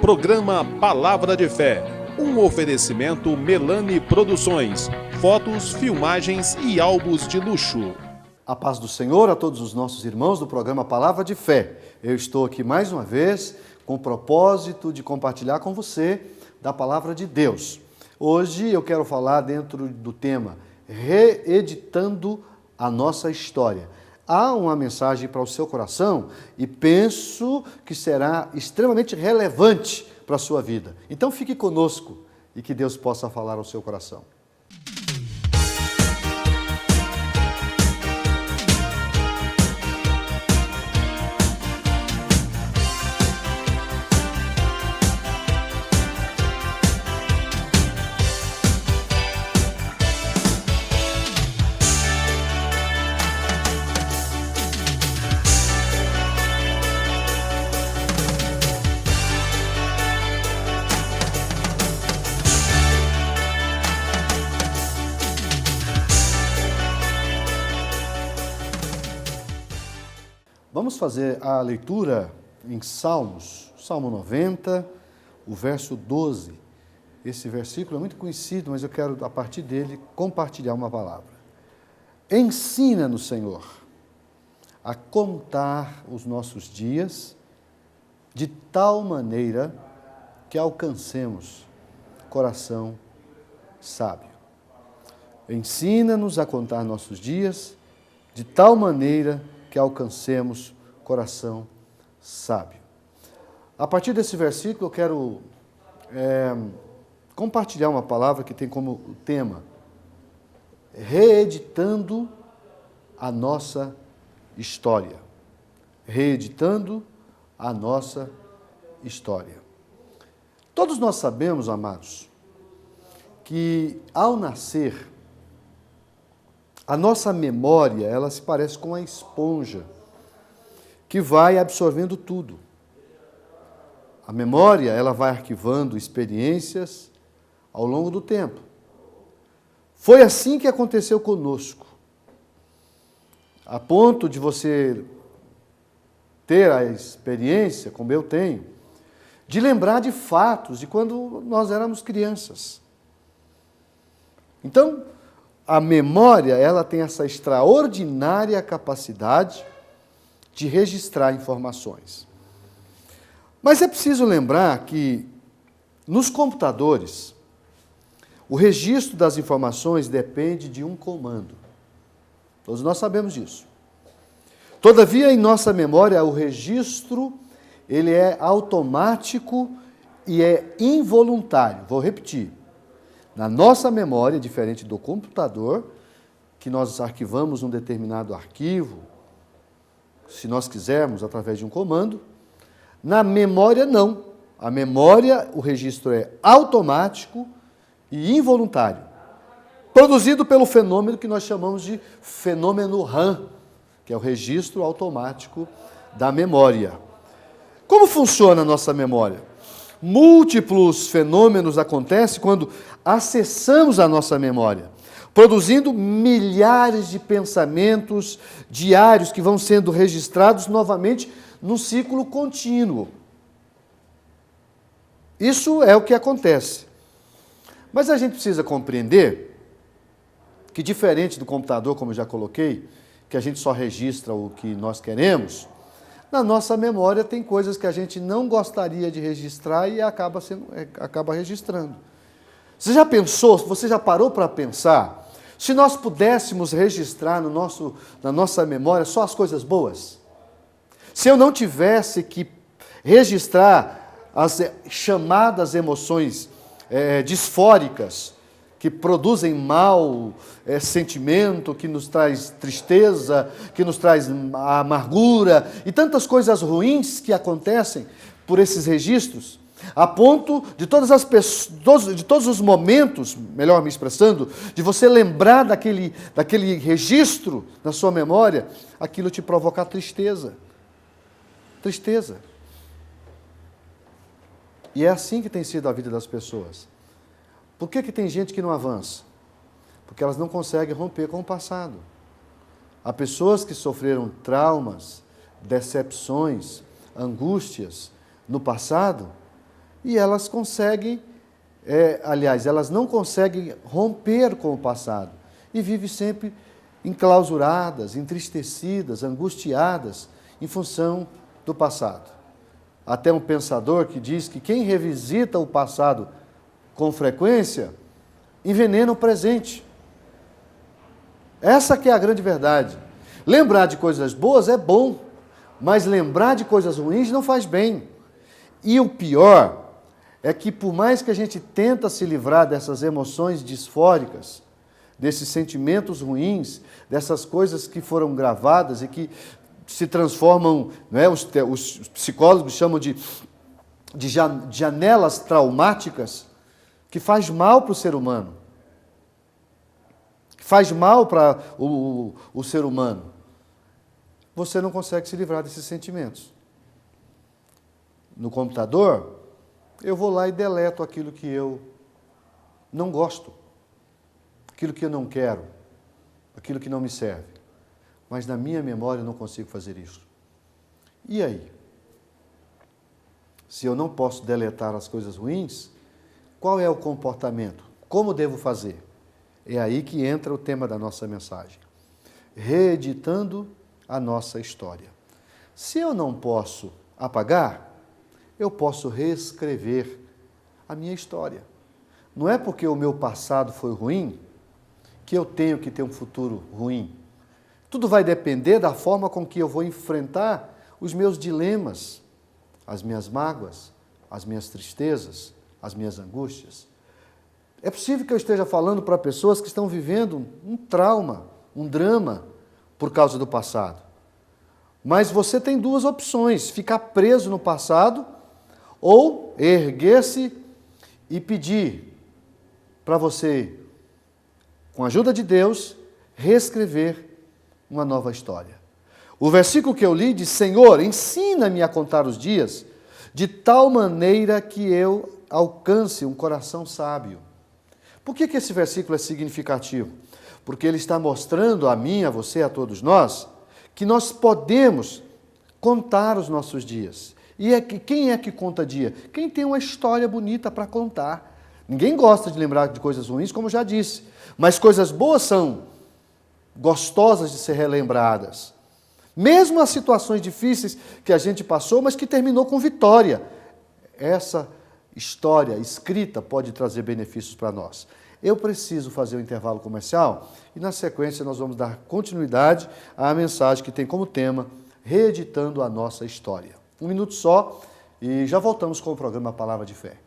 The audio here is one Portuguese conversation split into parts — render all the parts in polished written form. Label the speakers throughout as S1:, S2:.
S1: Programa Palavra de Fé, um oferecimento Melane Produções, fotos, filmagens e álbuns de luxo.
S2: A paz do Senhor a todos os nossos irmãos do programa Palavra de Fé. Eu estou aqui mais uma vez com o propósito de compartilhar com você da Palavra de Deus. Hoje eu quero falar dentro do tema Reeditando a Nossa História. Há uma mensagem para o seu coração e penso que será extremamente relevante para a sua vida. Então fique conosco e que Deus possa falar ao seu coração. Vamos fazer a leitura em Salmos, Salmo 90, o verso 12. Esse versículo é muito conhecido, mas eu quero, a partir dele, compartilhar uma palavra. Ensina-nos, Senhor, a contar os nossos dias de tal maneira que alcancemos coração sábio. Ensina-nos a contar nossos dias de tal maneira que alcancemos coração sábio. A partir desse versículo, eu quero compartilhar uma palavra que tem como tema reeditando a nossa história. Reeditando a nossa história. Todos nós sabemos, amados, que ao nascer, a nossa memória, ela se parece com uma esponja que vai absorvendo tudo. A memória, ela vai arquivando experiências ao longo do tempo. Foi assim que aconteceu conosco. A ponto de você ter a experiência, como eu tenho, de lembrar de fatos de quando nós éramos crianças. Então, a memória, ela tem essa extraordinária capacidade de registrar informações. Mas é preciso lembrar que, nos computadores, o registro das informações depende de um comando. Todos nós sabemos disso. Todavia, em nossa memória, o registro ele é automático e é involuntário. Vou repetir. Na nossa memória, diferente do computador, que nós arquivamos um determinado arquivo, se nós quisermos, através de um comando, na memória não. A memória, o registro é automático e involuntário, produzido pelo fenômeno que nós chamamos de fenômeno RAM, que é o registro automático da memória. Como funciona a nossa memória? Múltiplos fenômenos acontecem quando acessamos a nossa memória, produzindo milhares de pensamentos diários que vão sendo registrados novamente num ciclo contínuo. Isso é o que acontece. Mas a gente precisa compreender que, diferente do computador, como eu já coloquei, que a gente só registra o que nós queremos, na nossa memória tem coisas que a gente não gostaria de registrar e acaba registrando. Você já pensou, você já parou para pensar, se nós pudéssemos registrar na nossa memória só as coisas boas? Se eu não tivesse que registrar as chamadas emoções disfóricas, que produzem mau sentimento, que nos traz tristeza, que nos traz amargura e tantas coisas ruins que acontecem por esses registros, a ponto de todos os momentos, melhor me expressando, de você lembrar daquele registro na sua memória, aquilo te provocar tristeza. Tristeza. E é assim que tem sido a vida das pessoas. Por que tem gente que não avança? Porque elas não conseguem romper com o passado. Há pessoas que sofreram traumas, decepções, angústias no passado e elas conseguem, elas não conseguem romper com o passado e vivem sempre enclausuradas, entristecidas, angustiadas em função do passado. Até um pensador que diz que quem revisita o passado com frequência envenena o presente. Essa que é a grande verdade. Lembrar de coisas boas é bom, mas lembrar de coisas ruins não faz bem. E o pior é que por mais que a gente tenta se livrar dessas emoções disfóricas, desses sentimentos ruins, dessas coisas que foram gravadas e que se transformam, né, os psicólogos chamam de janelas traumáticas, que faz mal para o ser humano. Que faz mal para o ser humano. Você não consegue se livrar desses sentimentos. No computador, eu vou lá e deleto aquilo que eu não gosto, aquilo que eu não quero, aquilo que não me serve. Mas na minha memória eu não consigo fazer isso. E aí? Se eu não posso deletar as coisas ruins, qual é o comportamento? Como devo fazer? É aí que entra o tema da nossa mensagem. Reeditando a nossa história. Se eu não posso apagar, eu posso reescrever a minha história. Não é porque o meu passado foi ruim que eu tenho que ter um futuro ruim. Tudo vai depender da forma com que eu vou enfrentar os meus dilemas, as minhas mágoas, as minhas tristezas, as minhas angústias. É possível que eu esteja falando para pessoas que estão vivendo um trauma, um drama por causa do passado. Mas você tem duas opções: ficar preso no passado ou erguer-se e pedir para você, com a ajuda de Deus, reescrever uma nova história. O versículo que eu li diz: Senhor, ensina-me a contar os dias de tal maneira que eu alcance um coração sábio. Por que esse versículo é significativo? Porque ele está mostrando a mim, a você, a todos nós, que nós podemos contar os nossos dias. E quem é que conta dia? Quem tem uma história bonita para contar. Ninguém gosta de lembrar de coisas ruins, como já disse, mas coisas boas são gostosas de ser relembradas. Mesmo as situações difíceis que a gente passou, mas que terminou com vitória. Essa história escrita pode trazer benefícios para nós. Eu preciso fazer um intervalo comercial e, na sequência, nós vamos dar continuidade à mensagem que tem como tema Reeditando a Nossa História. Um minuto só e já voltamos com o programa Palavra de Fé.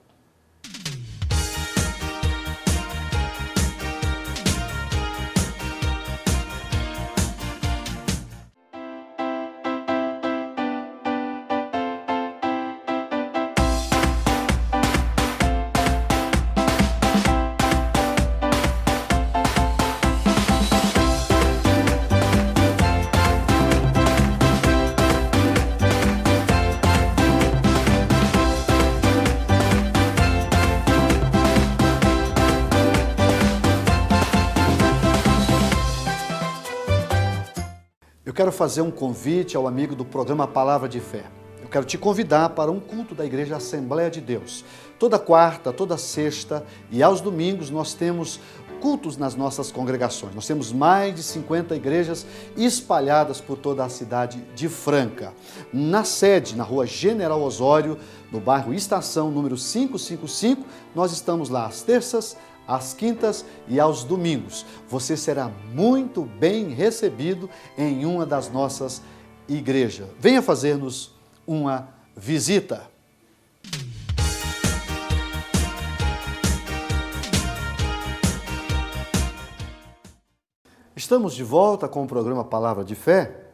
S2: Eu quero fazer um convite ao amigo do programa Palavra de Fé. Eu quero te convidar para um culto da Igreja Assembleia de Deus. Toda quarta, toda sexta e aos domingos nós temos cultos nas nossas congregações. Nós temos mais de 50 igrejas espalhadas por toda a cidade de Franca. Na sede, na rua General Osório, no bairro Estação, número 555, nós estamos lá às terças, às quintas e aos domingos. Você será muito bem recebido em uma das nossas igrejas. Venha fazer-nos uma visita. Estamos de volta com o programa Palavra de Fé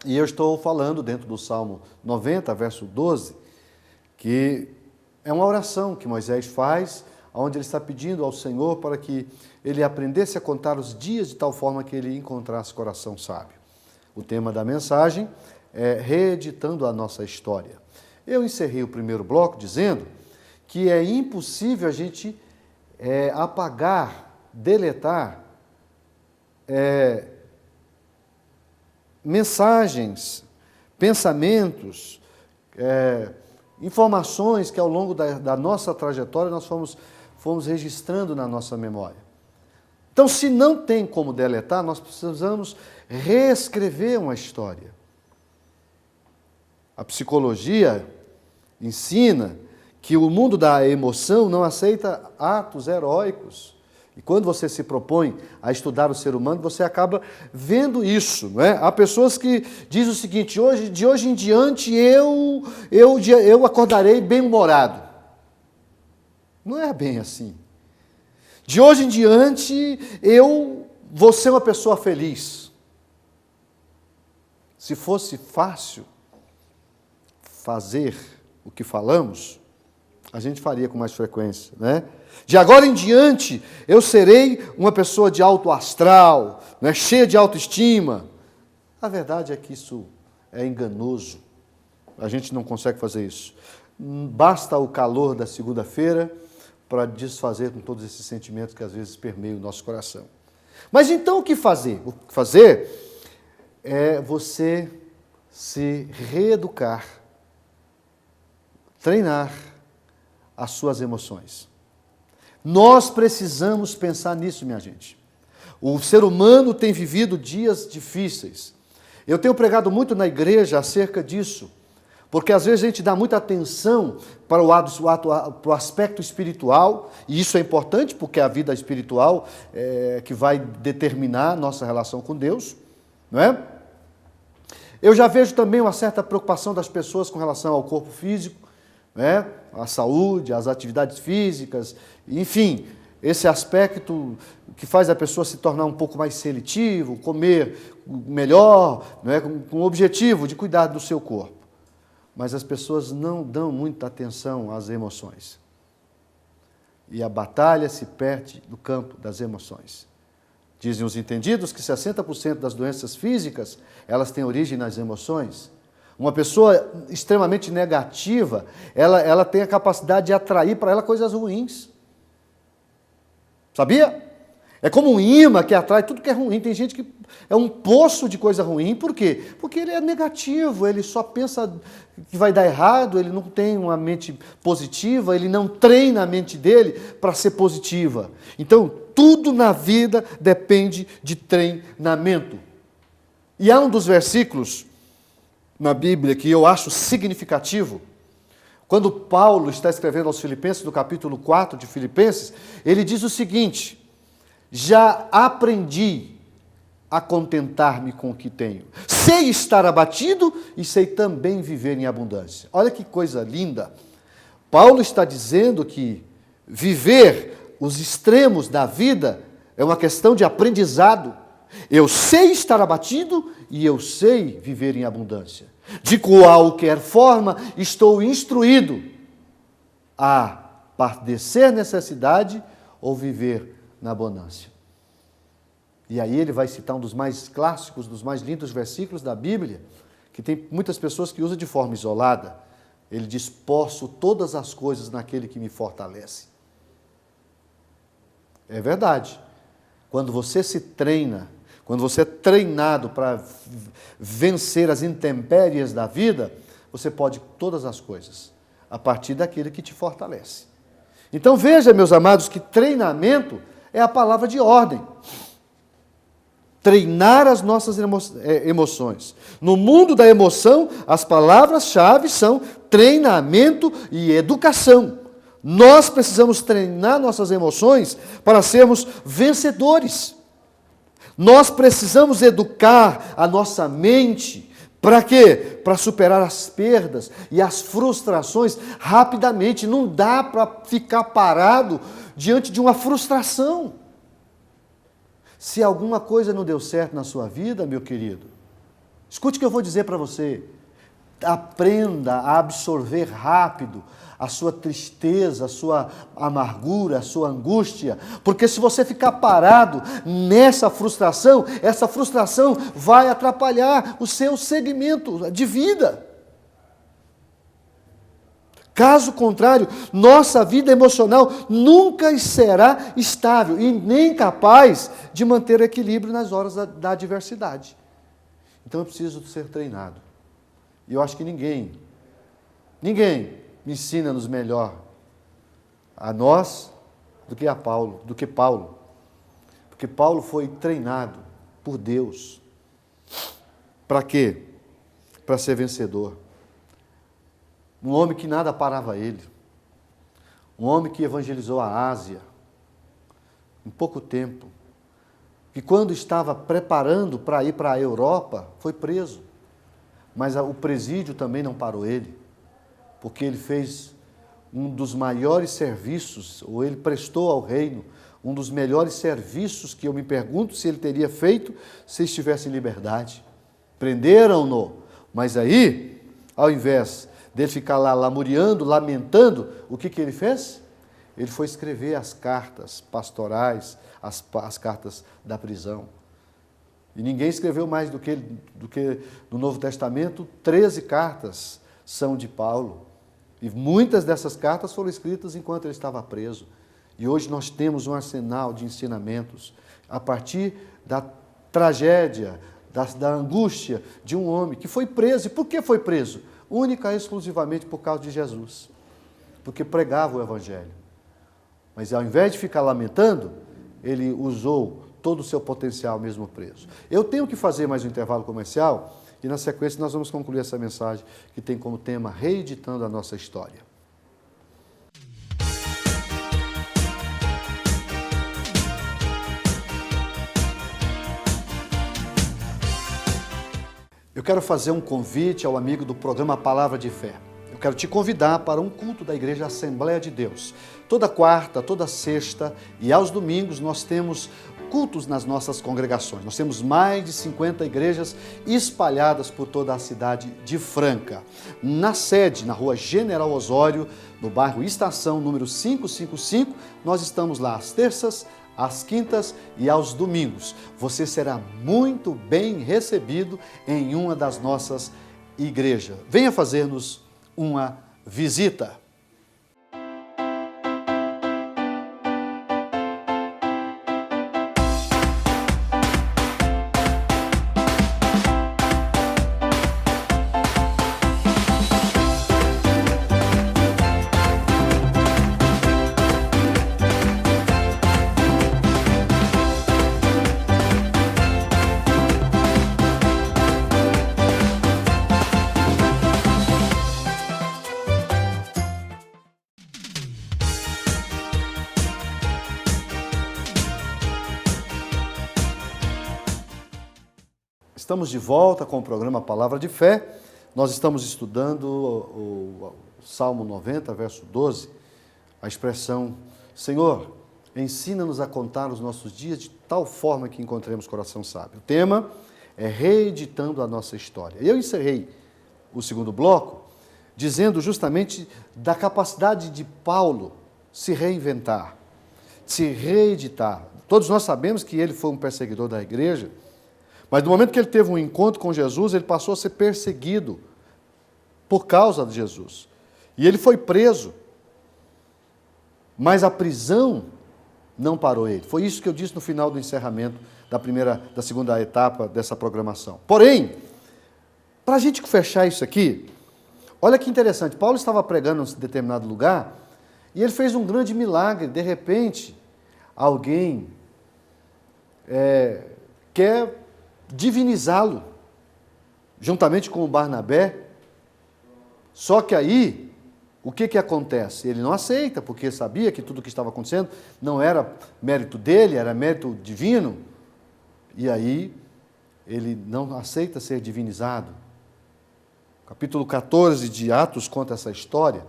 S2: e eu estou falando dentro do Salmo 90, verso 12, que é uma oração que Moisés faz, onde ele está pedindo ao Senhor para que ele aprendesse a contar os dias de tal forma que ele encontrasse coração sábio. O tema da mensagem é Reeditando a Nossa História. Eu encerrei o primeiro bloco dizendo que é impossível a gente apagar, deletar mensagens, pensamentos, informações que ao longo da nossa trajetória nós fomos registrando na nossa memória. Então, se não tem como deletar, nós precisamos reescrever uma história. A psicologia ensina que o mundo da emoção não aceita atos heróicos. E quando você se propõe a estudar o ser humano, você acaba vendo isso, não é? Há pessoas que dizem o seguinte: de hoje em diante eu acordarei bem-humorado. Não é bem assim. De hoje em diante eu vou ser uma pessoa feliz. Se fosse fácil fazer o que falamos, a gente faria com mais frequência, né? De agora em diante, eu serei uma pessoa de alto astral, né, cheia de autoestima. A verdade é que isso é enganoso. A gente não consegue fazer isso. Basta o calor da segunda-feira para desfazer com todos esses sentimentos que às vezes permeiam o nosso coração. Mas então o que fazer? O que fazer é você se reeducar, treinar as suas emoções. Nós precisamos pensar nisso, minha gente. O ser humano tem vivido dias difíceis. Eu tenho pregado muito na igreja acerca disso, porque às vezes a gente dá muita atenção para o aspecto espiritual, e isso é importante porque é a vida espiritual que vai determinar nossa relação com Deus, não é? Eu já vejo também uma certa preocupação das pessoas com relação ao corpo físico, né? A saúde, as atividades físicas, enfim, esse aspecto que faz a pessoa se tornar um pouco mais seletivo, comer melhor, né? Com o objetivo de cuidar do seu corpo. Mas as pessoas não dão muita atenção às emoções. E a batalha se perde no campo das emoções. Dizem os entendidos que 60% das doenças físicas, elas têm origem nas emoções. Uma pessoa extremamente negativa, ela tem a capacidade de atrair para ela coisas ruins. Sabia? É como um imã que atrai tudo que é ruim. Tem gente que é um poço de coisa ruim. Por quê? Porque ele é negativo, ele só pensa que vai dar errado, ele não tem uma mente positiva, ele não treina a mente dele para ser positiva. Então, tudo na vida depende de treinamento. E há um dos versículos na Bíblia que eu acho significativo, quando Paulo está escrevendo aos Filipenses, no capítulo 4 de Filipenses, ele diz o seguinte: já aprendi a contentar-me com o que tenho. Sei estar abatido e sei também viver em abundância. Olha que coisa linda. Paulo está dizendo que viver os extremos da vida é uma questão de aprendizado. Eu sei estar abatido e eu sei viver em abundância. De qualquer forma, estou instruído a padecer necessidade ou viver na abundância. E aí ele vai citar um dos mais clássicos, dos mais lindos versículos da Bíblia, que tem muitas pessoas que usam de forma isolada. Ele diz: posso todas as coisas naquele que me fortalece. É verdade. Quando você se treina, quando você é treinado para vencer as intempéries da vida, você pode todas as coisas, a partir daquele que te fortalece. Então veja, meus amados, que treinamento é a palavra de ordem. Treinar as nossas emoções. No mundo da emoção, as palavras-chave são treinamento e educação. Nós precisamos treinar nossas emoções para sermos vencedores. Nós precisamos educar a nossa mente. Para quê? Para superar as perdas e as frustrações rapidamente. Não dá para ficar parado diante de uma frustração. Se alguma coisa não deu certo na sua vida, meu querido, escute o que eu vou dizer para você. Aprenda a absorver rápido a sua tristeza, a sua amargura, a sua angústia, porque se você ficar parado nessa frustração, essa frustração vai atrapalhar o seu segmento de vida. Caso contrário, nossa vida emocional nunca será estável e nem capaz de manter o equilíbrio nas horas da adversidade. Então eu preciso ser treinado. E eu acho que ninguém ensina-nos melhor a nós do que Paulo. Porque Paulo foi treinado por Deus. Para quê? Para ser vencedor. Um homem que nada parava ele. Um homem que evangelizou a Ásia em pouco tempo. Que quando estava preparando para ir para a Europa, foi preso. Mas o presídio também não parou ele. Porque ele fez um dos maiores serviços, ou ele prestou ao reino um dos melhores serviços que eu me pergunto se ele teria feito se estivesse em liberdade. Prenderam-no, mas aí, ao invés dele ficar lá lamuriando, lamentando, o que ele fez? Ele foi escrever as cartas pastorais, as cartas da prisão. E ninguém escreveu mais do que no Novo Testamento, 13 cartas são de Paulo. E muitas dessas cartas foram escritas enquanto ele estava preso. E hoje nós temos um arsenal de ensinamentos a partir da tragédia, da angústia de um homem que foi preso. E por que foi preso? Única e exclusivamente por causa de Jesus. Porque pregava o Evangelho. Mas ao invés de ficar lamentando, ele usou todo o seu potencial mesmo preso. Eu tenho que fazer mais um intervalo comercial e na sequência nós vamos concluir essa mensagem que tem como tema Reeditando a Nossa História. Eu quero fazer um convite ao amigo do programa Palavra de Fé. Eu quero te convidar para um culto da Igreja Assembleia de Deus. Toda quarta, toda sexta e aos domingos nós temos cultos nas nossas congregações. Nós temos mais de 50 igrejas espalhadas por toda a cidade de Franca. Na sede, na rua General Osório, no bairro Estação, número 555, nós estamos lá às terças, às quintas e aos domingos. Você será muito bem recebido em uma das nossas igrejas. Venha fazer-nos uma visita. Estamos de volta com o programa Palavra de Fé. Nós estamos estudando o Salmo 90, verso 12, a expressão: Senhor, ensina-nos a contar os nossos dias de tal forma que encontremos coração sábio. O tema é reeditando a nossa história. Eu encerrei o segundo bloco dizendo justamente da capacidade de Paulo se reinventar, se reeditar. Todos nós sabemos que ele foi um perseguidor da igreja, mas no momento que ele teve um encontro com Jesus, ele passou a ser perseguido por causa de Jesus. E ele foi preso. Mas a prisão não parou ele. Foi isso que eu disse no final do encerramento da segunda etapa dessa programação. Porém, para a gente fechar isso aqui, olha que interessante. Paulo estava pregando em um determinado lugar e ele fez um grande milagre. De repente, alguém quer divinizá-lo, juntamente com o Barnabé. Só que aí, o que acontece? Ele não aceita, porque sabia que tudo o que estava acontecendo não era mérito dele, era mérito divino. E aí, ele não aceita ser divinizado. Capítulo 14 de Atos conta essa história.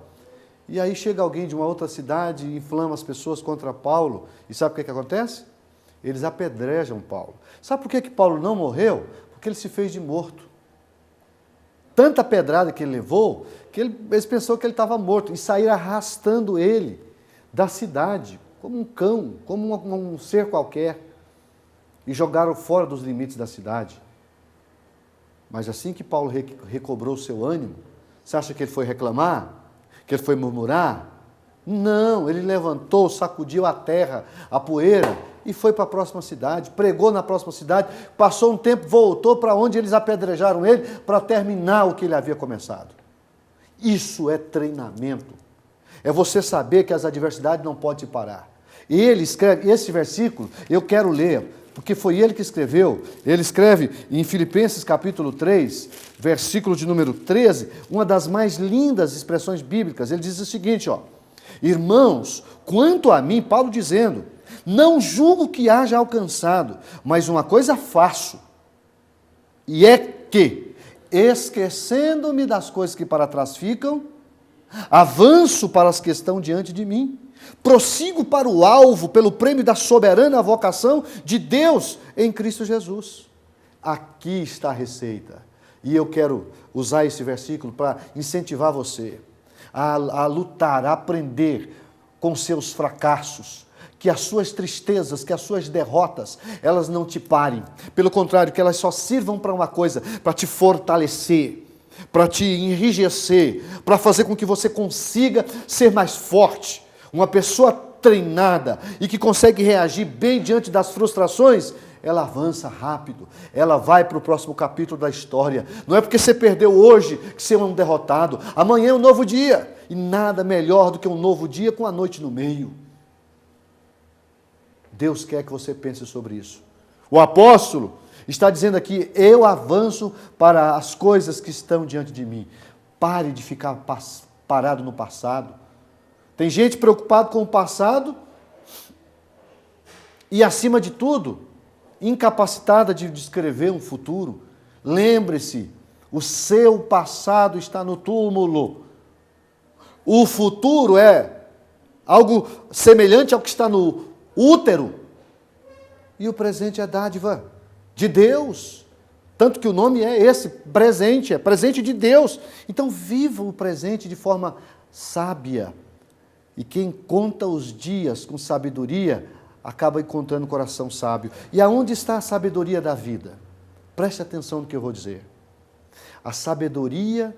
S2: E aí chega alguém de uma outra cidade e inflama as pessoas contra Paulo. E sabe o que acontece? Eles apedrejam Paulo. Sabe por que Paulo não morreu? Porque ele se fez de morto. Tanta pedrada que ele levou, que eles pensaram que ele estava morto, e saíram arrastando ele da cidade, como um cão, como um ser qualquer, e jogaram fora dos limites da cidade. Mas assim que Paulo recobrou o seu ânimo, você acha que ele foi reclamar? Que ele foi murmurar? Não, ele levantou, sacudiu a terra, a poeira, e foi para a próxima cidade, pregou na próxima cidade, passou um tempo, voltou para onde eles apedrejaram ele, para terminar o que ele havia começado. Isso é treinamento. É você saber que as adversidades não podem te parar. E ele escreve, esse versículo, eu quero ler, porque foi ele que escreveu. Ele escreve em Filipenses capítulo 3, versículo de número 13, uma das mais lindas expressões bíblicas. Ele diz o seguinte, ó: irmãos, quanto a mim, Paulo dizendo, não julgo que haja alcançado, mas uma coisa faço, e é que, esquecendo-me das coisas que para trás ficam, avanço para as que estão diante de mim, prossigo para o alvo, pelo prêmio da soberana vocação de Deus em Cristo Jesus. Aqui está a receita. E eu quero usar esse versículo para incentivar você a lutar, a aprender com seus fracassos, que as suas tristezas, que as suas derrotas, elas não te parem. Pelo contrário, que elas só sirvam para uma coisa, para te fortalecer, para te enrijecer, para fazer com que você consiga ser mais forte. Uma pessoa treinada e que consegue reagir bem diante das frustrações, ela avança rápido, ela vai para o próximo capítulo da história. Não é porque você perdeu hoje que você é um derrotado. Amanhã é um novo dia, e nada melhor do que um novo dia com a noite no meio. Deus quer que você pense sobre isso. O apóstolo está dizendo aqui, eu avanço para as coisas que estão diante de mim. Pare de ficar parado no passado. Tem gente preocupada com o passado e, acima de tudo, incapacitada de descrever um futuro. Lembre-se, o seu passado está no túmulo. O futuro é algo semelhante ao que está no útero. E o presente é dádiva de Deus. Tanto que o nome é esse, presente, é presente de Deus. Então viva o presente de forma sábia. E quem conta os dias com sabedoria, acaba encontrando o coração sábio. E aonde está a sabedoria da vida? Preste atenção no que eu vou dizer. A sabedoria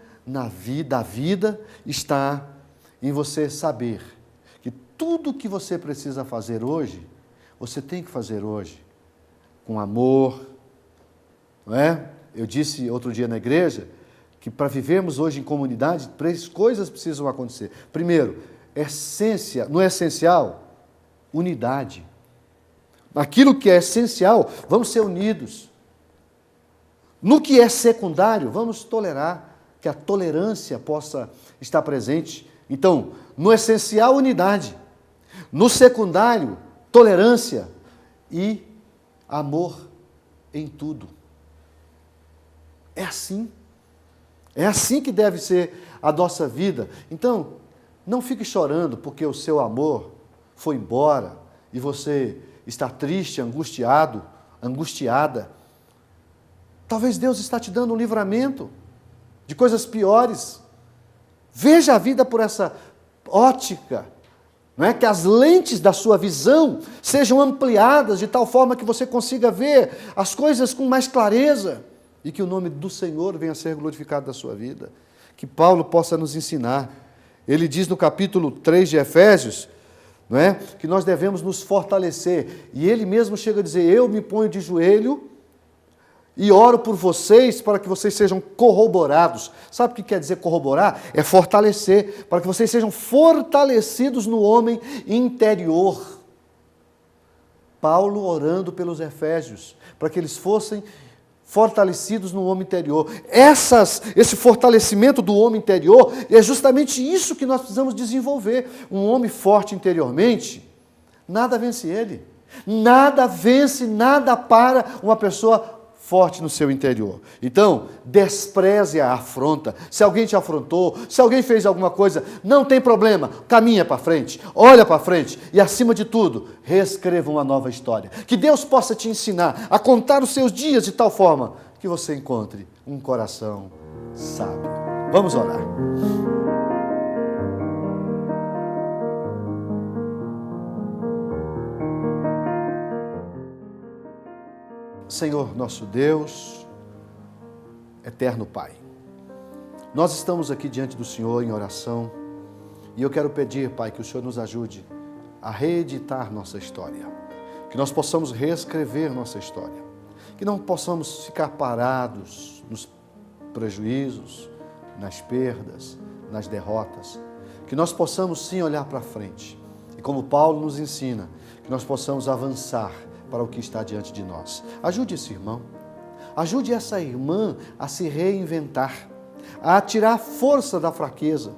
S2: da vida está em você saber que tudo que você precisa fazer hoje, você tem que fazer hoje, com amor, não é? Eu disse outro dia na igreja que para vivermos hoje em comunidade, três coisas precisam acontecer. Primeiro, no essencial, unidade. Naquilo que é essencial, vamos ser unidos. No que é secundário, vamos tolerar, que a tolerância possa estar presente. Então, no essencial, unidade. No secundário, tolerância e amor em tudo. É assim. É assim que deve ser a nossa vida. Então, não fique chorando porque o seu amor foi embora e você está triste, angustiado, angustiada. Talvez Deus está te dando um livramento de coisas piores. Veja a vida por essa ótica, não é? Que as lentes da sua visão sejam ampliadas de tal forma que você consiga ver as coisas com mais clareza e que o nome do Senhor venha a ser glorificado da sua vida. Que Paulo possa nos ensinar. Ele diz no capítulo 3 de Efésios, não é? Que nós devemos nos fortalecer. E ele mesmo chega a dizer, eu me ponho de joelho e oro por vocês para que vocês sejam corroborados. Sabe o que quer dizer corroborar? É fortalecer, para que vocês sejam fortalecidos no homem interior. Paulo orando pelos Efésios, para que eles fossem fortalecidos no homem interior. Esse fortalecimento do homem interior é justamente isso que nós precisamos desenvolver. Um homem forte interiormente, nada vence ele. Nada vence, nada para uma pessoa forte no seu interior. Então, despreze a afronta. Se alguém te afrontou, se alguém fez alguma coisa, não tem problema. Caminha para frente, olha para frente e, acima de tudo, reescreva uma nova história. Que Deus possa te ensinar a contar os seus dias de tal forma que você encontre um coração sábio. Vamos orar. Senhor, nosso Deus, eterno Pai, nós estamos aqui diante do Senhor em oração e eu quero pedir, Pai, que o Senhor nos ajude a reeditar nossa história, que nós possamos reescrever nossa história, que não possamos ficar parados nos prejuízos, nas perdas, nas derrotas, que nós possamos sim olhar para frente. E como Paulo nos ensina, que nós possamos avançar para o que está diante de nós. Ajude esse irmão, ajude essa irmã a se reinventar, a tirar força da fraqueza.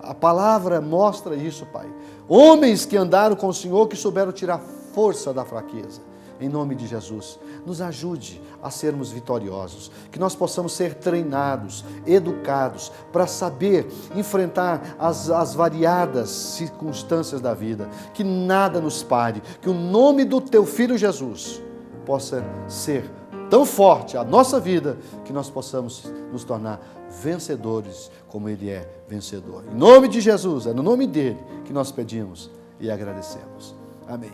S2: A palavra mostra isso, Pai. Homens que andaram com o Senhor, que souberam tirar força da fraqueza. Em nome de Jesus, nos ajude a sermos vitoriosos, que nós possamos ser treinados, educados, para saber enfrentar as variadas circunstâncias da vida, que nada nos pare, que o nome do Teu Filho Jesus possa ser tão forte a nossa vida, que nós possamos nos tornar vencedores como Ele é vencedor. Em nome de Jesus, é no nome dEle que nós pedimos e agradecemos. Amém.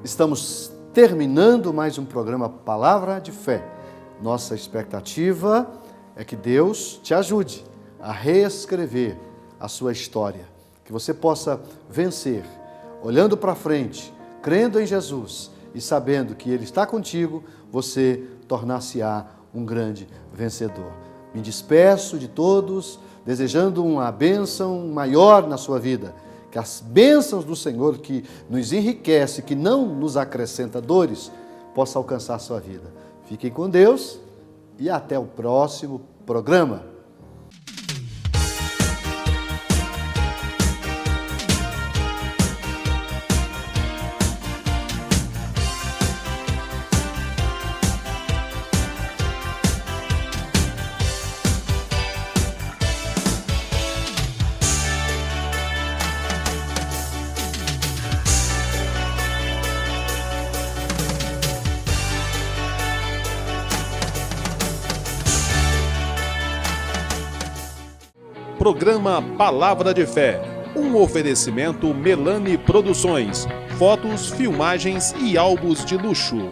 S2: Estamos terminando mais um programa Palavra de Fé. Nossa expectativa é que Deus te ajude a reescrever a sua história, que você possa vencer, olhando para frente, crendo em Jesus e sabendo que Ele está contigo, você tornar-se-á um grande vencedor. Me despeço de todos, desejando uma bênção maior na sua vida, que as bênçãos do Senhor que nos enriquece, que não nos acrescenta dores, possa alcançar a sua vida. Fiquem com Deus e até o próximo programa.
S1: Programa Palavra de Fé, um oferecimento Melani Produções, fotos, filmagens e álbuns de luxo.